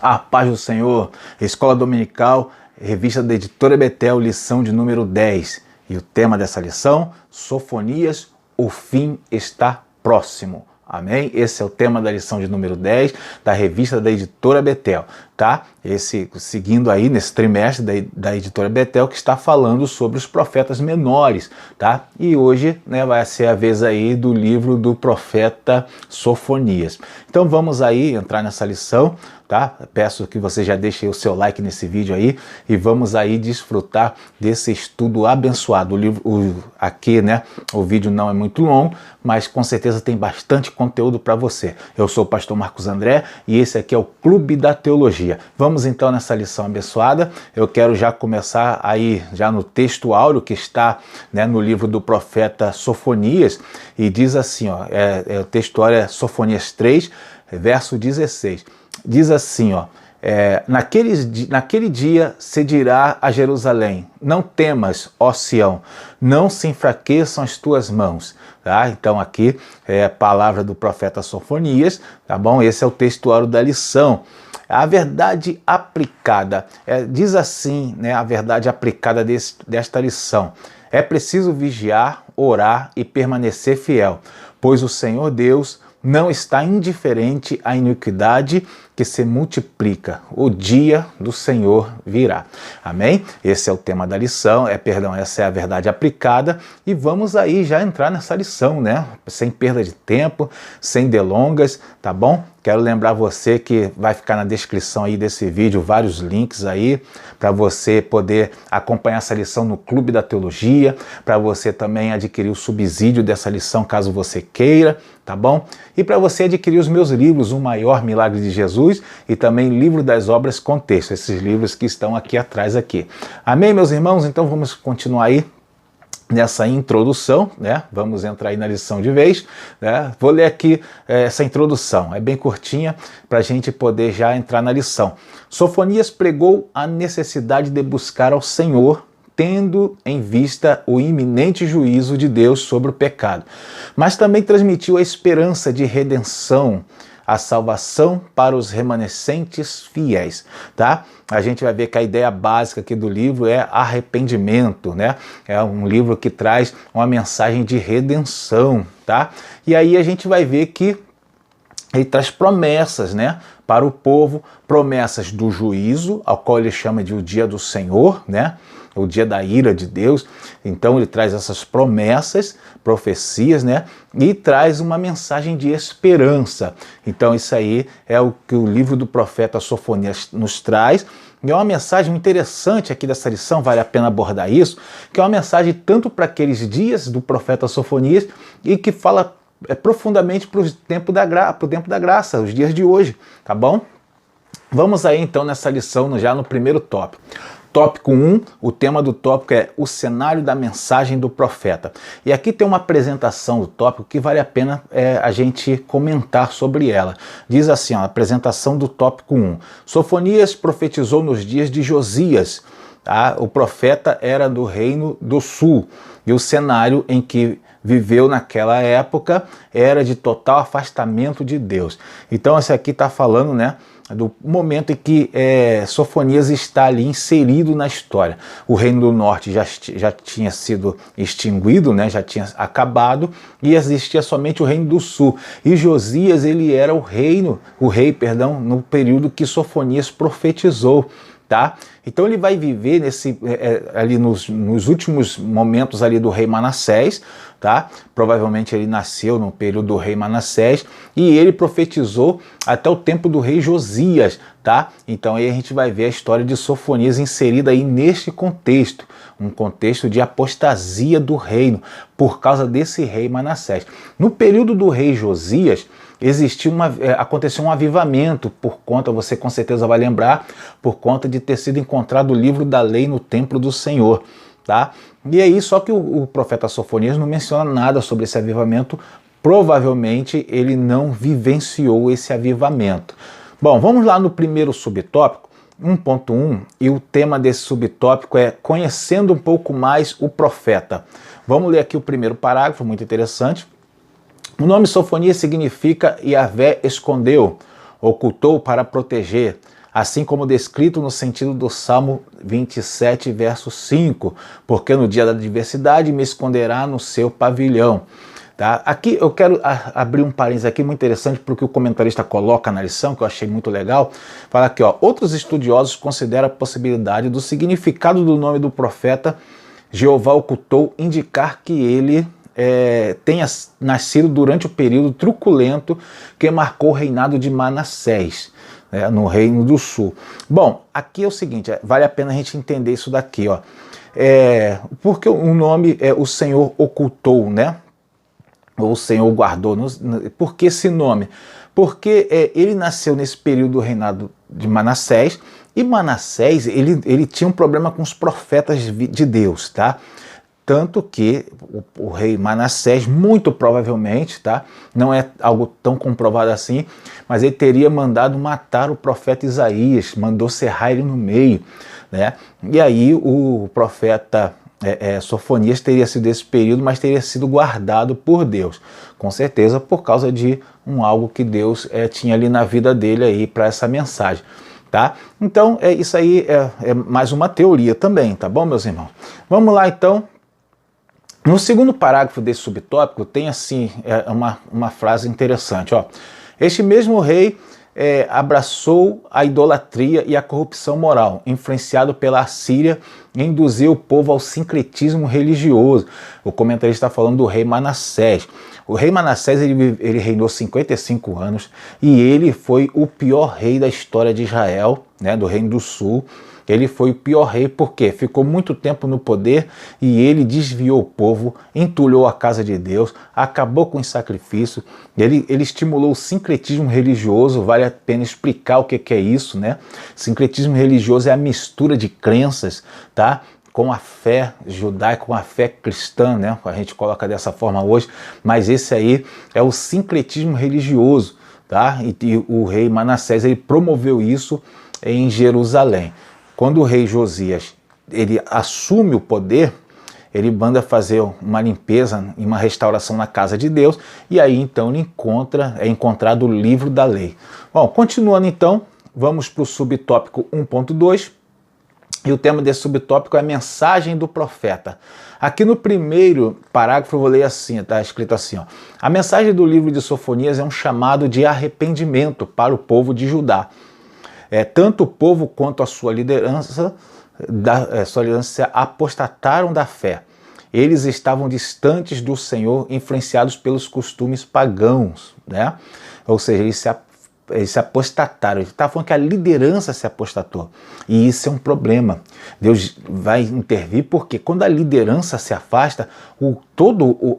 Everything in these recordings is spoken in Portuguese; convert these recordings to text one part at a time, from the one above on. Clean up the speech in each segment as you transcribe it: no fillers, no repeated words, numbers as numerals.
A paz do Senhor, Escola Dominical, revista da Editora Betel, lição de número 10. E o tema dessa lição, Sofonias, o fim está próximo. Amém? Esse é o tema da lição de número 10 da revista da Editora Betel, tá? Seguindo aí nesse trimestre da Editora Betel, que está falando sobre os profetas menores, tá? E hoje, né, vai ser a vez aí do livro do profeta Sofonias. Então vamos aí entrar nessa lição, tá? Peço que você já deixe o seu like nesse vídeo aí e vamos aí desfrutar desse estudo abençoado. O livro, aqui, né, o vídeo não é muito longo, mas com certeza tem bastante conteúdo para você. Eu sou o pastor Marcos André e esse aqui é o Clube da Teologia. Vamos então nessa lição abençoada. Eu quero já começar aí já no texto áureo que está, né, no livro do profeta Sofonias, e diz assim, ó, o texto áureo é Sofonias 3, verso 16. Diz assim, ó, naquele dia se dirá a Jerusalém, não temas, ó Sião, não se enfraqueçam as tuas mãos. Tá? Então aqui é a palavra do profeta Sofonias, tá bom? Esse é o textuário da lição. A verdade aplicada, diz assim, né, a verdade aplicada desta lição. É preciso vigiar, orar e permanecer fiel, pois o Senhor Deus não está indiferente à iniquidade que se multiplica. O dia do Senhor virá. Amém? Esse é o tema da lição, essa é a verdade aplicada, e vamos aí já entrar nessa lição, né? Sem perda de tempo, sem delongas, tá bom? Quero lembrar você que vai ficar na descrição aí desse vídeo vários links aí para você poder acompanhar essa lição no Clube da Teologia, para você também adquirir o subsídio dessa lição caso você queira, tá bom? E para você adquirir os meus livros, O Maior Milagre de Jesus e também Livro das Obras com Texto, esses livros que estão aqui atrás aqui. Amém, meus irmãos? Então vamos continuar aí nessa introdução, né? Vamos entrar aí na lição de vez, né? Vou ler aqui essa introdução, é bem curtinha para a gente poder já entrar na lição. Sofonias pregou a necessidade de buscar ao Senhor, tendo em vista o iminente juízo de Deus sobre o pecado, mas também transmitiu a esperança de redenção, a salvação para os remanescentes fiéis, tá? A gente vai ver que a ideia básica aqui do livro é arrependimento, né? É um livro que traz uma mensagem de redenção, tá? E aí a gente vai ver que ele traz promessas, né, para o povo, promessas do juízo, ao qual ele chama de o dia do Senhor, né, o dia da ira de Deus. Então ele traz essas promessas, profecias, né, e traz uma mensagem de esperança. Então isso aí é o que o livro do profeta Sofonias nos traz. E é uma mensagem interessante aqui dessa lição, vale a pena abordar isso, que é uma mensagem tanto para aqueles dias do profeta Sofonias e que fala profundamente para o tempo da graça, os dias de hoje, tá bom? Vamos aí então nessa lição já no primeiro tópico. Tópico 1, o tema do tópico é o cenário da mensagem do profeta. E aqui tem uma apresentação do tópico que vale a pena a gente comentar sobre ela. Diz assim, ó, a apresentação do tópico 1. Sofonias profetizou nos dias de Josias. Tá? O profeta era do reino do sul e o cenário em que viveu naquela época era de total afastamento de Deus. Então esse aqui está falando, né, do momento em que Sofonias está ali inserido na história. O reino do norte já tinha sido extinguido, né, já tinha acabado, e existia somente o reino do sul. E Josias, ele era o rei, no período que Sofonias profetizou. Tá? Então ele vai viver ali nos últimos momentos ali do rei Manassés, tá? Provavelmente ele nasceu no período do rei Manassés e ele profetizou até o tempo do rei Josias, tá? Então aí a gente vai ver a história de Sofonias inserida aí neste contexto, um contexto de apostasia do reino por causa desse rei Manassés. No período do rei Josias, aconteceu um avivamento por conta, você com certeza vai lembrar, por conta de ter sido encontrado o livro da lei no templo do Senhor, tá? E aí, só que o profeta Sofonias não menciona nada sobre esse avivamento, provavelmente ele não vivenciou esse avivamento. Bom, vamos lá no primeiro subtópico, 1.1, e o tema desse subtópico é conhecendo um pouco mais o profeta. Vamos ler aqui o primeiro parágrafo, muito interessante. O nome Sofonias significa Yahvé escondeu, ocultou para proteger. assim como descrito no sentido do Salmo 27, verso 5, porque no dia da adversidade me esconderá no seu pavilhão. Tá? Aqui eu quero abrir um parênteses aqui muito interessante para o que o comentarista coloca na lição, que eu achei muito legal. Fala aqui, ó, outros estudiosos consideram a possibilidade do significado do nome do profeta Jeová ocultou indicar que ele tenha nascido durante o período truculento que marcou o reinado de Manassés, no Reino do Sul. Bom, aqui é o seguinte, vale a pena a gente entender isso daqui, ó. Porque o nome o Senhor ocultou, né? Ou o Senhor guardou. Por que esse nome? Porque ele nasceu nesse período do reinado de Manassés, e Manassés ele tinha um problema com os profetas de Deus, tá? Tanto que o rei Manassés, muito provavelmente, tá? Não é algo tão comprovado assim, mas ele teria mandado matar o profeta Isaías, mandou serrar ele no meio, né? E aí o profeta Sofonias teria sido desse período, mas teria sido guardado por Deus, com certeza por causa de algo que Deus tinha ali na vida dele aí para essa mensagem. Tá? Então, isso aí é mais uma teoria também, tá bom, meus irmãos? Vamos lá, então. No segundo parágrafo desse subtópico tem assim uma frase interessante, ó. Este mesmo rei abraçou a idolatria e a corrupção moral, influenciado pela Assíria, e induziu o povo ao sincretismo religioso. O comentarista está falando do rei Manassés. O rei Manassés ele reinou 55 anos e ele foi o pior rei da história de Israel, né, do Reino do Sul. Ele foi o pior rei porque ficou muito tempo no poder e ele desviou o povo, entulhou a casa de Deus, acabou com os sacrifícios, ele estimulou o sincretismo religioso. Vale a pena explicar o que é isso, né? Sincretismo religioso é a mistura de crenças, tá? Com a fé judaica, com a fé cristã, né? A gente coloca dessa forma hoje, mas esse aí é o sincretismo religioso, tá? E o rei Manassés ele promoveu isso em Jerusalém. Quando o rei Josias ele assume o poder, ele manda fazer uma limpeza e uma restauração na casa de Deus, e aí então ele é encontrado o livro da lei. Bom, continuando então, vamos para o subtópico 1.2, e o tema desse subtópico é a mensagem do profeta. Aqui no primeiro parágrafo eu vou ler assim, está escrito assim, ó, a mensagem do livro de Sofonias é um chamado de arrependimento para o povo de Judá. Tanto o povo quanto a sua liderança se apostataram da fé. Eles estavam distantes do Senhor, influenciados pelos costumes pagãos, né? Ou seja, eles se apostataram. Ele está falando que a liderança se apostatou. E isso é um problema. Deus vai intervir porque quando a liderança se afasta,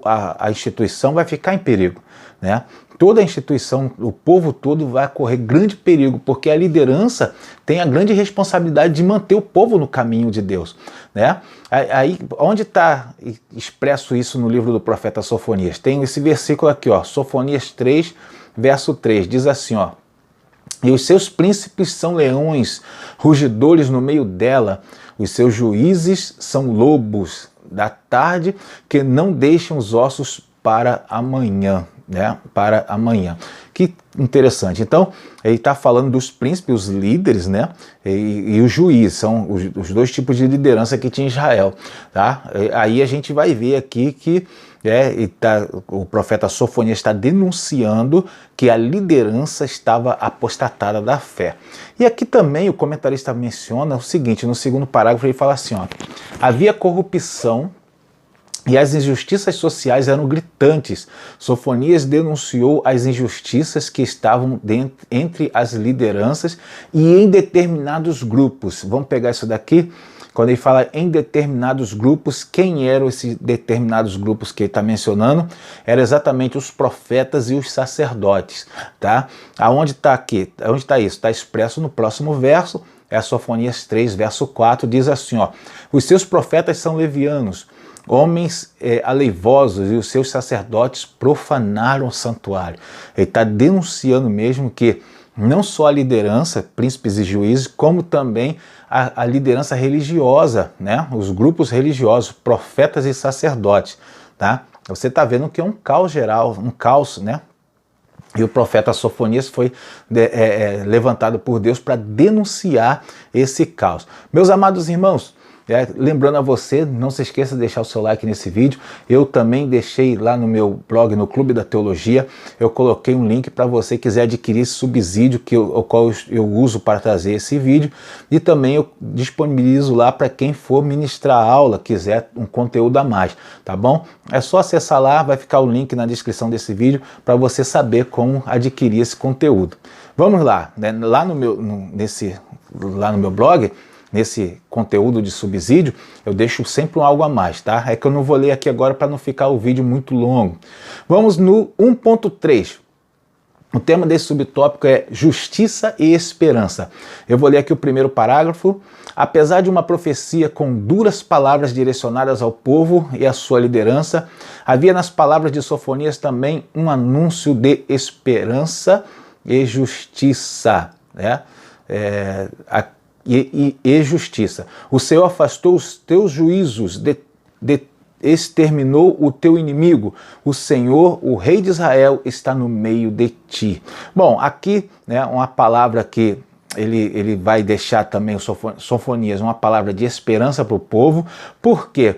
a instituição vai ficar em perigo, né? Toda a instituição, o povo todo vai correr grande perigo, porque a liderança tem a grande responsabilidade de manter o povo no caminho de Deus, né? Aí, onde está expresso isso no livro do profeta Sofonias? Tem esse versículo aqui, ó, Sofonias 3, verso 3, diz assim, ó, e os seus príncipes são leões, rugidores no meio dela, os seus juízes são lobos da tarde que não deixam os ossos para amanhã, né? Para amanhã. Que interessante. Então, ele está falando dos príncipes, os líderes, né? E os juízes, são os dois tipos de liderança que tinha Israel, tá? Aí a gente vai ver aqui que o profeta Sofonias está denunciando que a liderança estava apostatada da fé. E aqui também o comentarista menciona o seguinte, no segundo parágrafo ele fala assim, ó, havia corrupção e as injustiças sociais eram gritantes. Sofonias denunciou as injustiças que estavam entre as lideranças e em determinados grupos. Vamos pegar isso daqui? Quando ele fala em determinados grupos, quem eram esses determinados grupos que ele está mencionando? Eram exatamente os profetas e os sacerdotes, tá? Aonde está aqui? Onde está isso? Está expresso no próximo verso, Sofonias 3, verso 4, diz assim, ó, os seus profetas são levianos, homens aleivosos, e os seus sacerdotes profanaram o santuário. Ele está denunciando mesmo que não só a liderança, príncipes e juízes, como também a liderança religiosa, né? Os grupos religiosos, profetas e sacerdotes, tá? Você está vendo que é um caos geral, um caos, né? E o profeta Sofonias foi levantado por Deus para denunciar esse caos. Meus amados irmãos, lembrando a você, não se esqueça de deixar o seu like nesse vídeo. Eu também deixei lá no meu blog, no Clube da Teologia, eu coloquei um link para você quiser adquirir esse subsídio o qual eu uso para trazer esse vídeo. E também eu disponibilizo lá para quem for ministrar aula, quiser um conteúdo a mais, tá bom? É só acessar lá, vai ficar o link na descrição desse vídeo para você saber como adquirir esse conteúdo. Vamos lá, né? Lá no meu blog, nesse conteúdo de subsídio, eu deixo sempre algo a mais, tá? É que eu não vou ler aqui agora para não ficar o vídeo muito longo. Vamos no 1.3. O tema desse subtópico é justiça e esperança. Eu vou ler aqui o primeiro parágrafo. Apesar de uma profecia com duras palavras direcionadas ao povo e à sua liderança, havia nas palavras de Sofonias também um anúncio de esperança e justiça, né? E justiça. O Senhor afastou os teus juízos, exterminou o teu inimigo. O Senhor, o Rei de Israel, está no meio de ti. Bom, aqui, né, uma palavra que ele vai deixar também, o Sofonias, uma palavra de esperança para o povo, porque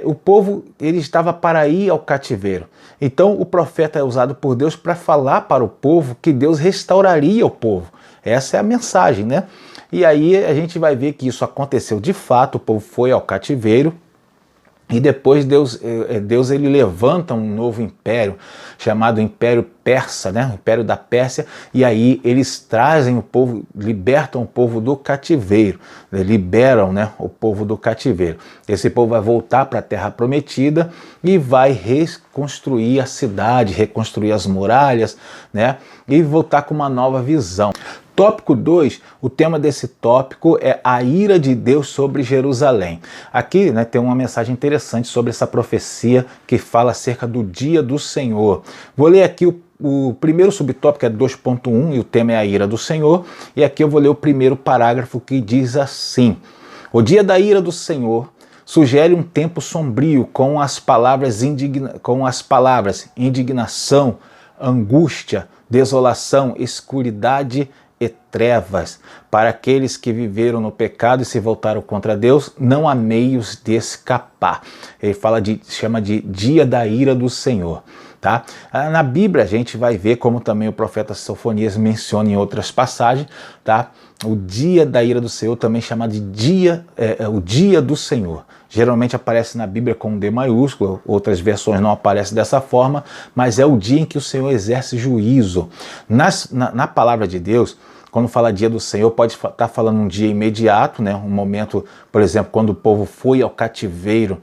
o povo ele estava para ir ao cativeiro. Então o profeta é usado por Deus para falar para o povo que Deus restauraria o povo. Essa é a mensagem, né? E aí a gente vai ver que isso aconteceu de fato, o povo foi ao cativeiro. E depois Deus ele levanta um novo império, chamado Império Persa, né? O Império da Pérsia, e aí eles trazem o povo, libertam o povo do cativeiro, liberam, né, o povo do cativeiro. Esse povo vai voltar para a Terra Prometida e vai reconstruir a cidade, reconstruir as muralhas, né? E voltar com uma nova visão. Tópico 2, o tema desse tópico é a ira de Deus sobre Jerusalém. Aqui, né, tem uma mensagem interessante sobre essa profecia que fala acerca do dia do Senhor. Vou ler aqui o primeiro subtópico, é 2.1, e o tema é a ira do Senhor. E aqui eu vou ler o primeiro parágrafo que diz assim: o dia da ira do Senhor sugere um tempo sombrio com as palavras indignação, angústia, desolação, escuridade e trevas. Para aqueles que viveram no pecado e se voltaram contra Deus, não há meios de escapar. Ele chama de dia da ira do Senhor. Tá? Na Bíblia a gente vai ver, como também o profeta Sofonias menciona em outras passagens, tá? O dia da ira do Senhor também chamado de o dia do Senhor. Geralmente aparece na Bíblia com um D maiúsculo, outras versões não aparecem dessa forma, mas é o dia em que o Senhor exerce juízo. Na palavra de Deus, quando fala dia do Senhor, pode estar falando um dia imediato, né? Um momento, por exemplo, quando o povo foi ao cativeiro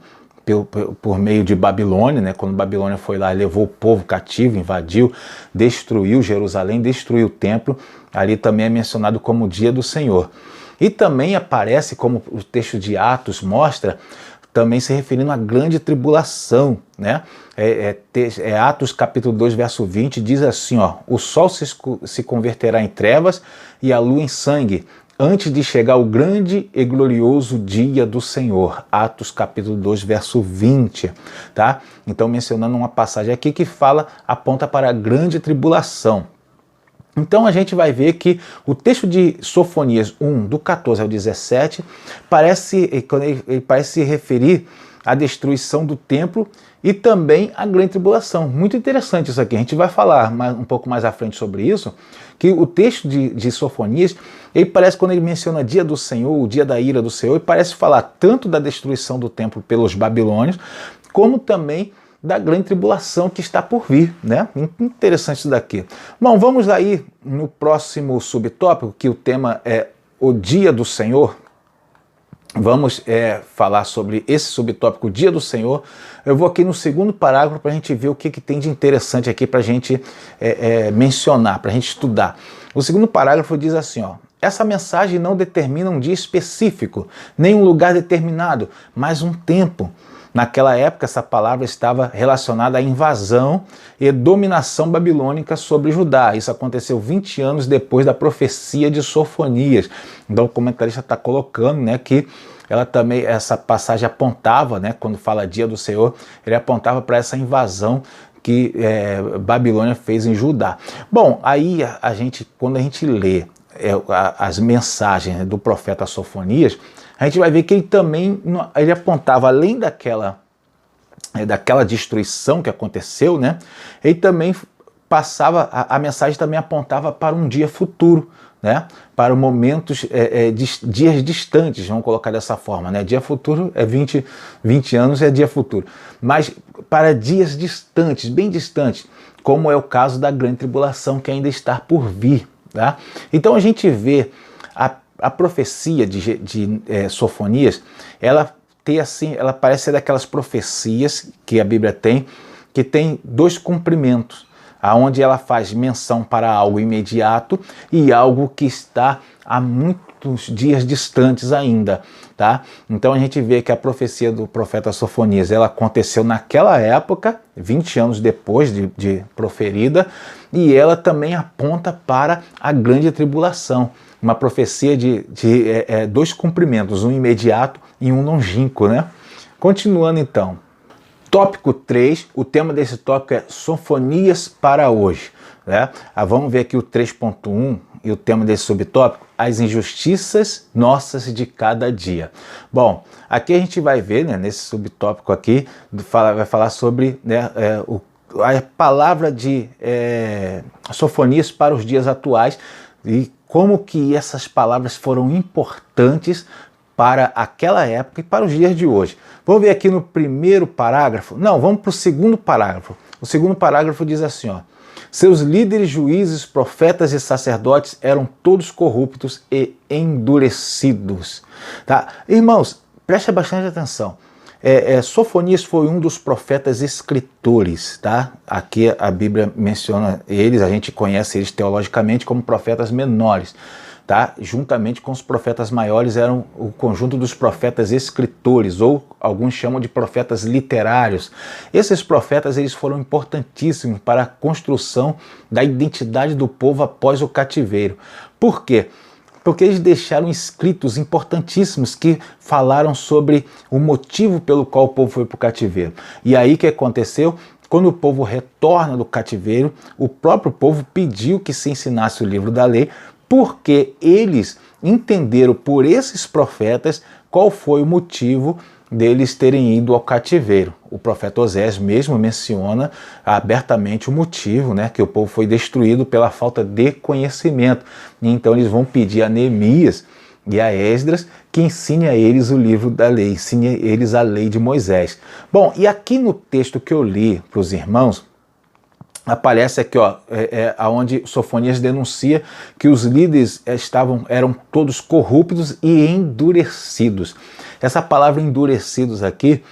por meio de Babilônia, né? Quando Babilônia foi lá, levou o povo cativo, invadiu, destruiu Jerusalém, destruiu o templo, ali também é mencionado como o dia do Senhor. E também aparece, como o texto de Atos mostra, também se referindo à grande tribulação, né? Atos capítulo 2, verso 20, diz assim, ó: o sol se converterá em trevas e a lua em sangue, antes de chegar o grande e glorioso dia do Senhor. Atos capítulo 2, verso 20, tá? Então mencionando uma passagem aqui que aponta para a grande tribulação. Então a gente vai ver que o texto de Sofonias 1, do 14 ao 17, ele parece se referir à destruição do templo e também à grande tribulação. Muito interessante isso aqui, a gente vai falar um pouco mais à frente sobre isso, que o texto de Sofonias, ele parece, quando ele menciona dia do Senhor, o dia da ira do Senhor, ele parece falar tanto da destruição do templo pelos babilônios, como também da grande tribulação que está por vir, né? Interessante isso daqui. Bom, vamos aí no próximo subtópico, que o tema é o dia do Senhor. Vamos falar sobre esse subtópico, o dia do Senhor. Eu vou aqui no segundo parágrafo para a gente ver o que tem de interessante aqui para a gente mencionar, para a gente estudar. O segundo parágrafo diz assim, ó: essa mensagem não determina um dia específico, nem um lugar determinado, mas um tempo. Naquela época, essa palavra estava relacionada à invasão e dominação babilônica sobre Judá. Isso aconteceu 20 anos depois da profecia de Sofonias. Então o comentarista está colocando, né, que essa passagem apontava, né, quando fala dia do Senhor, ele apontava para essa invasão que Babilônia fez em Judá. Bom, aí quando a gente lê as mensagens do profeta Sofonias, a gente vai ver que ele apontava, além daquela destruição que aconteceu, né, ele também passava, a mensagem também apontava para um dia futuro, né, para momentos, dias distantes, vamos colocar dessa forma, né, dia futuro é 20 anos é dia futuro, mas para dias distantes, bem distantes, como é o caso da grande tribulação que ainda está por vir, tá? Então a gente vê a profecia de Sofonias, ela parece ser daquelas profecias que a Bíblia tem, que tem dois cumprimentos, aonde ela faz menção para algo imediato e algo que está há muitos dias distantes ainda, tá? Então a gente vê que a profecia do profeta Sofonias, ela aconteceu naquela época, 20 anos depois de proferida, e ela também aponta para a grande tribulação, uma profecia de dois cumprimentos, um imediato e um longínquo, né? Continuando então. Tópico 3, o tema desse tópico é Sofonias para hoje, né? Vamos ver aqui o 3.1 e o tema desse subtópico, as injustiças nossas de cada dia. Bom, aqui a gente vai ver, né, nesse subtópico aqui, vai falar sobre, né, a palavra de Sofonias para os dias atuais e como que essas palavras foram importantes para aquela época e para os dias de hoje. Vamos ver aqui no primeiro parágrafo. Não, vamos para o segundo parágrafo. O segundo parágrafo diz assim, ó: seus líderes, juízes, profetas e sacerdotes eram todos corruptos e endurecidos. Tá? Irmãos, preste bastante atenção. Sofonias foi um dos profetas escritores, tá? Aqui a Bíblia menciona eles, a gente conhece eles teologicamente como profetas menores. Tá? Juntamente com os profetas maiores eram o conjunto dos profetas escritores, ou alguns chamam de profetas literários. Esses profetas eles foram importantíssimos para a construção da identidade do povo após o cativeiro. Por quê? Porque eles deixaram escritos importantíssimos que falaram sobre o motivo pelo qual o povo foi para o cativeiro. E aí o que aconteceu? Quando o povo retorna do cativeiro, o próprio povo pediu que se ensinasse o livro da lei, porque eles entenderam por esses profetas qual foi o motivo deles terem ido ao cativeiro. O profeta Osés mesmo menciona abertamente o motivo, né, que o povo foi destruído pela falta de conhecimento. E então eles vão pedir a Neemias e a Esdras que ensine a eles o livro da lei, ensine a eles a lei de Moisés. Bom, e aqui no texto que eu li para os irmãos, aparece aqui, ó, onde Sofonias denuncia que os líderes eram todos corruptos e endurecidos. Essa palavra endurecidos aqui,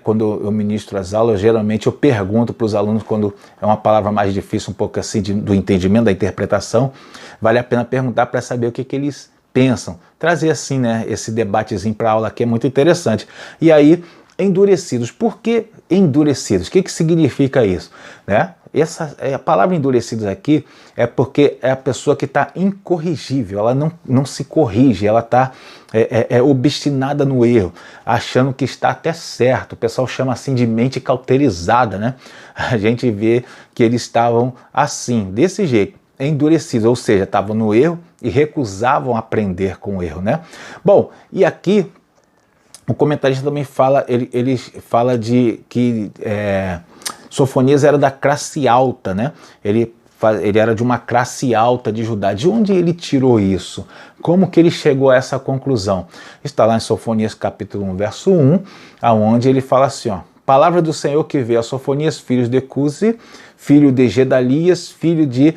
quando eu ministro as aulas, geralmente eu pergunto para os alunos, quando é uma palavra mais difícil, um pouco assim do entendimento, da interpretação, vale a pena perguntar para saber o que eles pensam. Trazer assim, né, esse debatezinho para a aula aqui é muito interessante. E aí, endurecidos. Por que endurecidos? O que significa isso? Né? A palavra endurecidos aqui é porque é a pessoa que está incorrigível, ela não se corrige, ela está obstinada no erro, achando que está até certo. O pessoal chama assim de mente cauterizada, né? A gente vê que eles estavam assim, desse jeito, endurecidos, ou seja, estavam no erro e recusavam aprender com o erro, né? Bom, e aqui o comentarista também fala, ele fala de que Sofonias era da classe alta, né? Ele era de uma classe alta de Judá. De onde ele tirou isso? Como que ele chegou a essa conclusão? Está lá em Sofonias capítulo 1, verso 1, aonde ele fala assim, ó: palavra do Senhor que veio a Sofonias, filho de Cusi, filho de Gedalias, filho de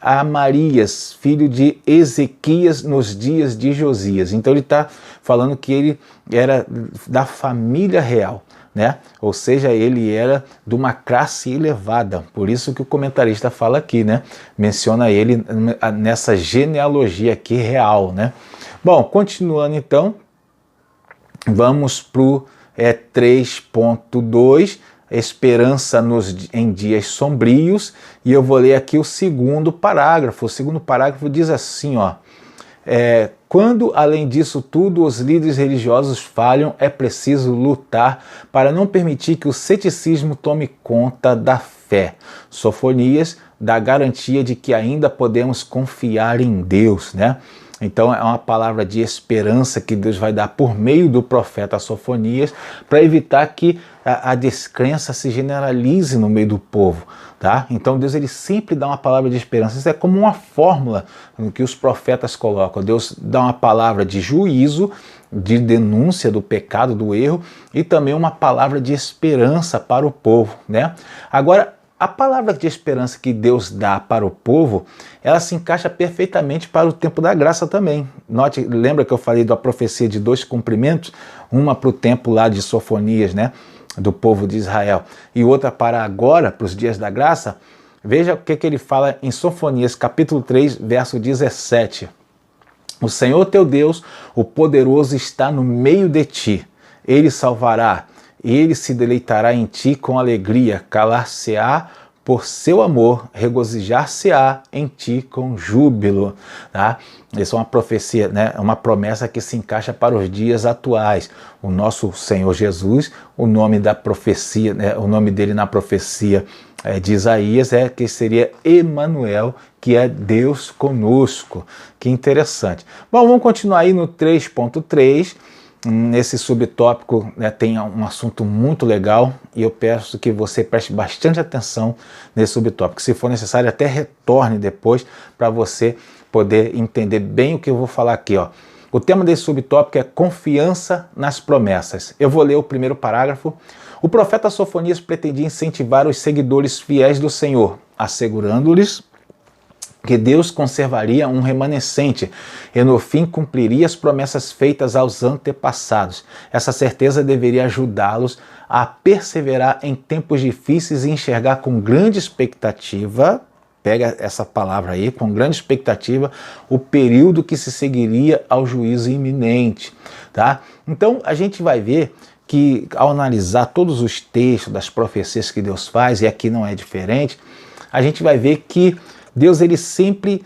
Amarias, filho de Ezequias, nos dias de Josias. Então ele está falando que ele era da família real, né? Ou seja, ele era de uma classe elevada. Por isso que o comentarista fala aqui, né? Menciona ele nessa genealogia aqui real, né? Bom, continuando então, vamos para o 3.2, esperança em dias sombrios, e eu vou ler aqui o segundo parágrafo. O segundo parágrafo diz assim, ó: quando, além disso tudo, os líderes religiosos falham, é preciso lutar para não permitir que o ceticismo tome conta da fé. Sofonias dá garantia de que ainda podemos confiar em Deus, né? Então é uma palavra de esperança que Deus vai dar por meio do profeta Sofonias para evitar que a descrença se generalize no meio do povo, tá? Então Deus ele sempre dá uma palavra de esperança. Isso é como uma fórmula que os profetas colocam. Deus dá uma palavra de juízo, de denúncia do pecado, do erro, e também uma palavra de esperança para o povo, né? Agora, a palavra de esperança que Deus dá para o povo, ela se encaixa perfeitamente para o tempo da graça também. Note, lembra que eu falei da profecia de 2 cumprimentos? Uma para o tempo lá de Sofonias, né? Do povo de Israel. E outra para agora, para os dias da graça. Veja o que ele fala em Sofonias, capítulo 3, verso 17. O Senhor teu Deus, o poderoso, está no meio de ti. Ele salvará. Ele se deleitará em ti com alegria, calar-se-á por seu amor, regozijar-se-á em ti com júbilo. Tá? Isso é uma profecia, né? Uma promessa que se encaixa para os dias atuais. O nosso Senhor Jesus, o nome da profecia, né? O nome dele na profecia de Isaías é que seria Emanuel, que é Deus conosco. Que interessante. Bom, vamos continuar aí no 3.3. Nesse subtópico, né, tem um assunto muito legal e eu peço que você preste bastante atenção nesse subtópico. Se for necessário, até retorne depois para você poder entender bem o que eu vou falar aqui. Ó. O tema desse subtópico é confiança nas promessas. Eu vou ler o primeiro parágrafo. O profeta Sofonias pretendia incentivar os seguidores fiéis do Senhor, assegurando-lhes que Deus conservaria um remanescente e no fim cumpriria as promessas feitas aos antepassados. Essa certeza deveria ajudá-los a perseverar em tempos difíceis e enxergar com grande expectativa, pega essa palavra aí, com grande expectativa, o período que se seguiria ao juízo iminente. Tá? Então a gente vai ver que ao analisar todos os textos das profecias que Deus faz, e aqui não é diferente, a gente vai ver que Deus ele sempre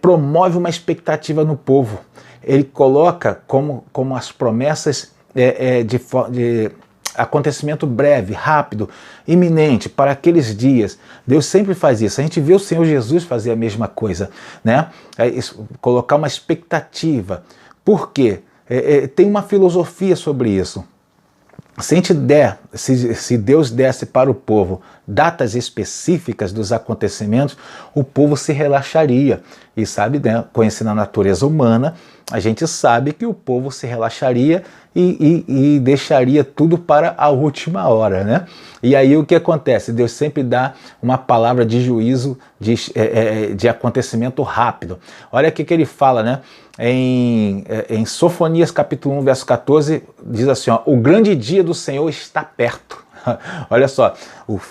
promove uma expectativa no povo. Ele coloca como as promessas de acontecimento breve, rápido, iminente, para aqueles dias. Deus sempre faz isso. A gente vê o Senhor Jesus fazer a mesma coisa, né? Colocar uma expectativa. Por quê? Tem uma filosofia sobre isso. Se Deus desse para o povo datas específicas dos acontecimentos, o povo se relaxaria. E sabe, né, conhecendo a natureza humana, a gente sabe que o povo se relaxaria e deixaria tudo para a última hora, né? E aí o que acontece? Deus sempre dá uma palavra de juízo, de acontecimento rápido. Olha o que ele fala, né? Em Sofonias capítulo 1, verso 14, diz assim, ó, o grande dia do Senhor está perto. Olha só,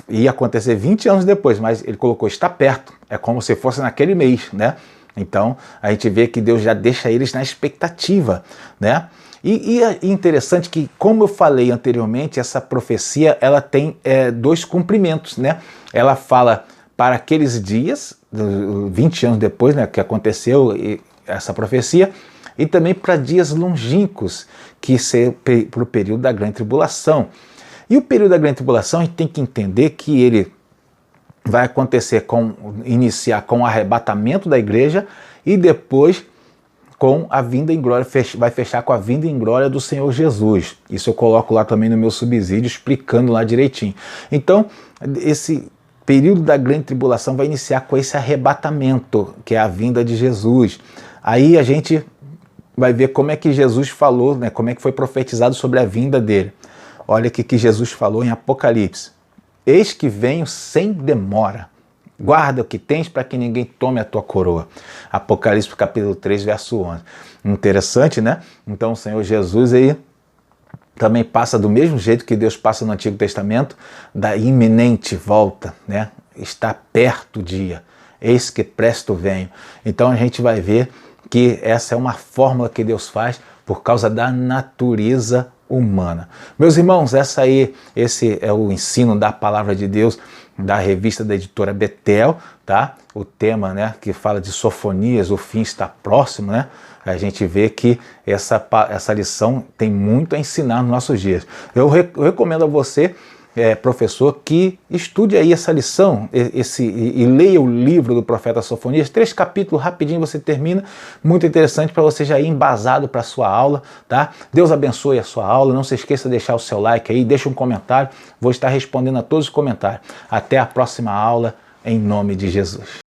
ia acontecer 20 anos depois, mas ele colocou está perto, é como se fosse naquele mês, né? Então a gente vê que Deus já deixa eles na expectativa, né? E é interessante que, como eu falei anteriormente, essa profecia ela tem 2 cumprimentos, né? Ela fala para aqueles dias, 20 anos depois, né, que aconteceu essa profecia, e também para dias longínquos, que ser para o período da grande tribulação. E o período da grande tribulação a gente tem que entender que ele vai acontecer iniciar com o arrebatamento da igreja e depois com a vinda em glória, vai fechar com a vinda em glória do Senhor Jesus. Isso eu coloco lá também no meu subsídio, explicando lá direitinho. Então, esse período da grande tribulação vai iniciar com esse arrebatamento, que é a vinda de Jesus. Aí a gente vai ver como é que Jesus falou, né, como é que foi profetizado sobre a vinda dele. Olha o que Jesus falou em Apocalipse. Eis que venho sem demora. Guarda o que tens para que ninguém tome a tua coroa. Apocalipse capítulo 3, verso 11. Interessante, né? Então o Senhor Jesus aí também passa do mesmo jeito que Deus passa no Antigo Testamento, da iminente volta, né? Está perto o dia. Eis que presto venho. Então a gente vai ver que essa é uma fórmula que Deus faz por causa da natureza humana. Meus irmãos, esse é o ensino da palavra de Deus da revista da editora Betel, tá? O tema, né, que fala de Sofonias, o fim está próximo, né? A gente vê que essa lição tem muito a ensinar nos nossos dias. Eu recomendo a você professor, que estude aí essa lição e leia o livro do profeta Sofonias. 3 capítulos, rapidinho você termina, muito interessante para você já ir embasado para a sua aula, tá? Deus abençoe a sua aula, não se esqueça de deixar o seu like aí, deixa um comentário, vou estar respondendo a todos os comentários. Até a próxima aula, em nome de Jesus.